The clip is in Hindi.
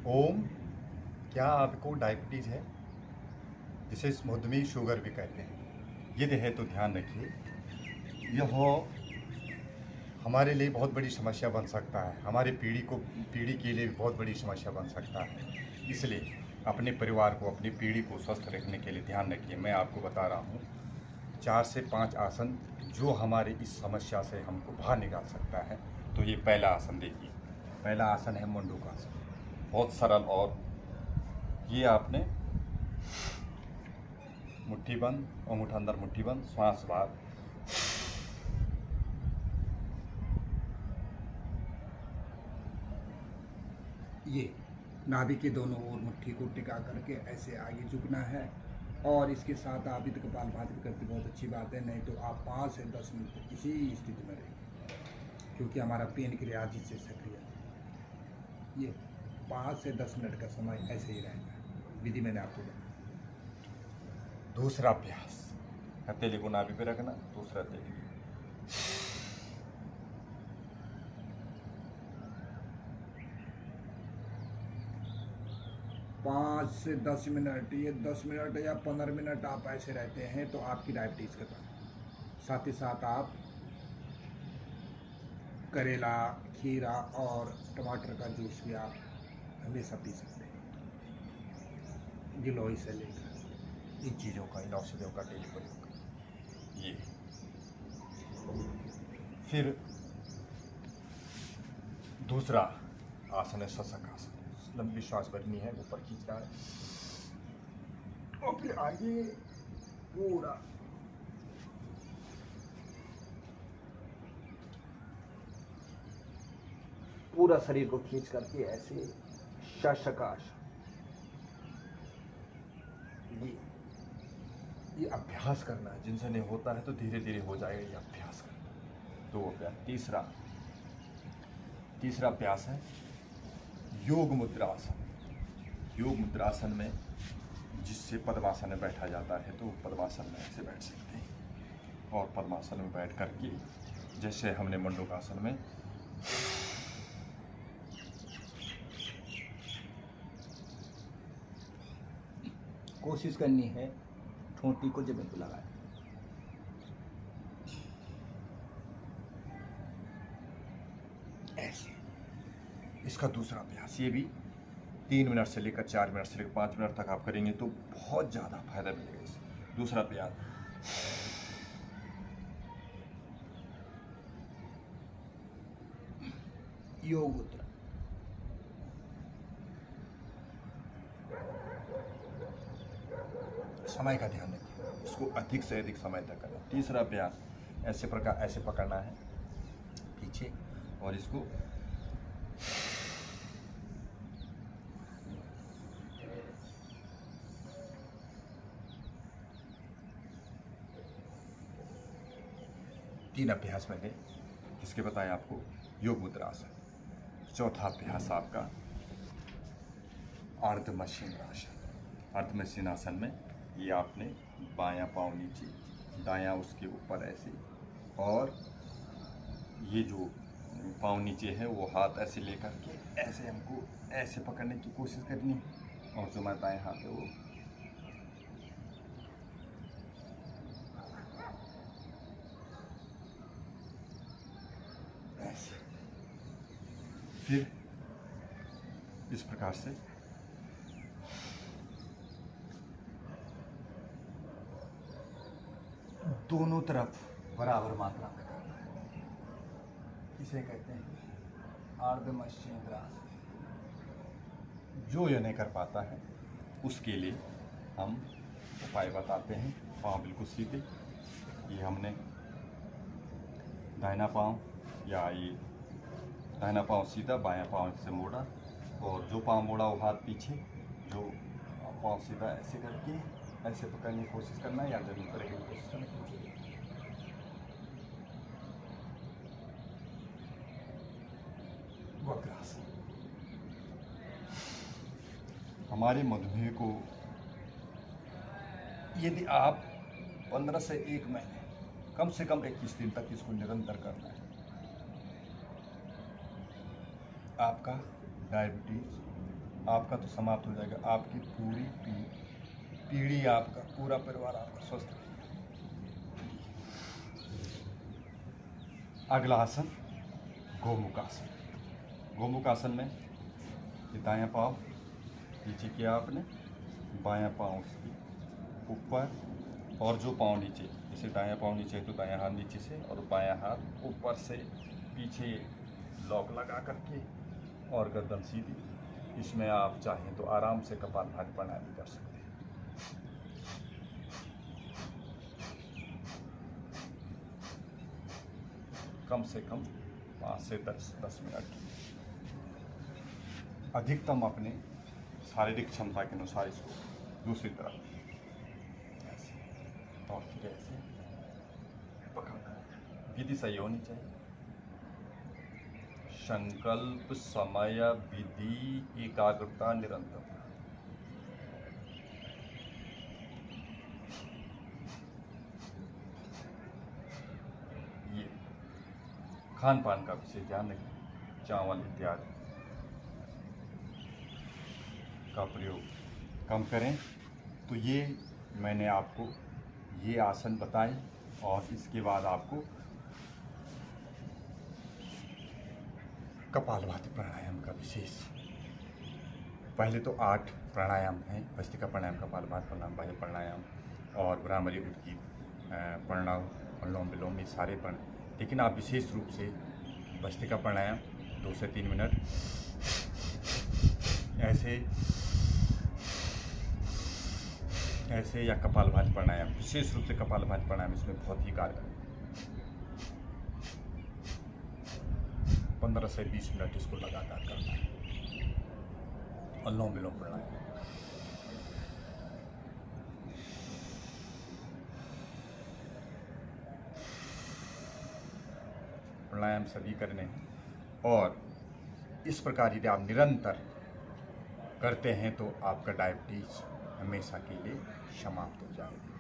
ओम, क्या आपको डायबिटीज़ है, जिसे मधुमेह शुगर भी कहते हैं? यदि है तो ध्यान रखिए, यह हमारे लिए बहुत बड़ी समस्या बन सकता है। हमारे पीढ़ी के लिए भी बहुत बड़ी समस्या बन सकता है। इसलिए अपने परिवार को, अपनी पीढ़ी को स्वस्थ रखने के लिए ध्यान रखिए। मैं आपको बता रहा हूँ 4 से 5 आसन जो हमारी इस समस्या से हमको बाहर निकाल सकता है। तो ये पहला आसन देखिए। पहला आसन है मंडूकासन। बहुत सरल, और ये आपने मुट्ठी बंद, अंगूठा अंदर मुट्ठी बंद, श्वास बाहर। ये नाभि के दोनों ओर मुट्ठी को टिका करके ऐसे आगे झुकना है। और इसके साथ आप इत कपालभाति करते बहुत अच्छी बात है, नहीं तो आप 5 से 10 मिनट इसी स्थिति में रहिए, क्योंकि हमारा पेन क्रिया जिससे सक्रिय है। ये 5 से 10 मिनट का समय ऐसे ही रहेगा। विधि मैंने आपको बताया। दूसरा अभ्यास, हथेली को नाभि पे रखना, दूसरा हथेली 5 से 10 मिनट, ये 10 मिनट या 15 मिनट आप ऐसे रहते हैं तो आपकी डायबिटीज़ खत्म। साथ ही साथ आप करेला, खीरा और टमाटर का जूस भी आप हमेशा पी सकते हैं, गिलोय से लेकर। इन चीज़ों का, इन औषधियों का डेली प्रयोग करिए। ये फिर दूसरा आसन है शशक आसन। लंबी श्वास भरनी है, ऊपर खींचना है और फिर आगे पूरा पूरा शरीर को खींच करके ऐसे शशक आसन। ये अभ्यास करना है। जिनसे नहीं होता है तो धीरे धीरे हो जाएगा, ये अभ्यास करना। तो अभ्यास। तीसरा अभ्यास है योग मुद्रासन। योग मुद्रासन में जिससे पद्मासन में बैठा जाता है, तो पद्मासन में ऐसे बैठ सकते हैं। और पद्मासन में बैठ करके जैसे हमने मंडूकासन में कोशिश करनी है ठोंटी को जमीन पर लगाए। ऐसे। इसका दूसरा अभ्यास, ये भी 3 मिनट से लेकर 4 मिनट से लेकर 5 मिनट तक आप करेंगे तो बहुत ज़्यादा फायदा मिलेगा इससे। दूसरा अभ्यास, योग मुद्रा। समय का ध्यान रखिए, इसको अधिक से अधिक समय तक करना। तीसरा अभ्यास, ऐसे पकड़ना है पीछे, और इसको तीन अभ्यास मैंने जिसके बताया आपको योग मुद्रासन। चौथा अभ्यास आपका अर्धमशीनासन। अर्धमशीनासन में ये आपने बायां पाँव नीचे, दायां उसके ऊपर ऐसे, और ये जो पाँव नीचे है वो हाथ ऐसे लेकर के ऐसे हमको ऐसे पकड़ने की कोशिश करनी है। और जो हमारा दाएं हाथ है वो ऐसे। फिर इस प्रकार से दोनों तरफ बराबर मात्रा में करना है। इसे कहते हैं अर्धमशीनासन। जो ये नहीं कर पाता है उसके लिए हम उपाय बताते हैं। पाँव बिल्कुल सीधे, ये हमने दाहिना पाँव, या ये दाहिना पाँव सीधा, बायां पाँव से मोड़ा, और जो पाँव मोड़ा वो हाथ पीछे, जो पाँव सीधा ऐसे करके ऐसे पकड़ने की कोशिश करना है, या जमीन पर रखने की कोशिश करना। वक्रासन। हमारे मधुमेह को यदि आप 15 से 1 महीने, कम से कम 21 दिन तक इसको निरंतर करना है, आपका डायबिटीज आपका तो समाप्त हो जाएगा, आपकी पूरी पीढ़ी, आपका पूरा परिवार आपका स्वस्थ रहेगा। अगला आसन गोमुख आसन। गोमुख आसन में ये दायां पाँव नीचे किया आपने, बायां पाँव उसके ऊपर, और जो पाँव नीचे, जैसे दायां पाँव नीचे है तो दायां हाथ नीचे से और बायां हाथ ऊपर से पीछे लॉक लगा करके और गर्दन सीधी। इसमें आप चाहें तो आराम से कपालभाति प्राणायाम भी कर सकते हैं। कम से कम 5 से 10 मिनट, अधिकतम अपने शारीरिक क्षमता के अनुसार इसको दूसरी तरफ ऐसे और फिर ऐसे पकड़ना है। विधि सही होनी चाहिए। संकल्प, समय, विधि, एकाग्रता, निरंतरता। ये खान पान का विशेष ध्यान रखें। चावल इत्यादि का प्रयोग कम करें। तो ये मैंने आपको ये आसन बताए, और इसके बाद आपको कपालभाति प्राणायाम का विशेष, पहले तो 8 प्राणायाम हैं, भस्त्रिका प्राणायाम, कपालभाति प्राणायाम, बाह्य प्राणायाम और भ्रामरी उद्गीत प्रणव, अनुलोम विलोम, ये सारे प्राणायाम। लेकिन आप विशेष रूप से भस्त्रिका प्राणायाम 2 से 3 मिनट ऐसे या कपालभाति प्राणायाम, विशेष रूप से कपालभाति प्राणायाम इसमें बहुत ही कारगर है। 15 से 20 मिनट इसको लगातार करना है। अनुलोम विलोम प्राणायाम, प्राणायाम सभी करने हैं, और इस प्रकार यदि आप निरंतर करते हैं तो आपका डायबिटीज हमेशा के लिए समाप्त हो जाएगी।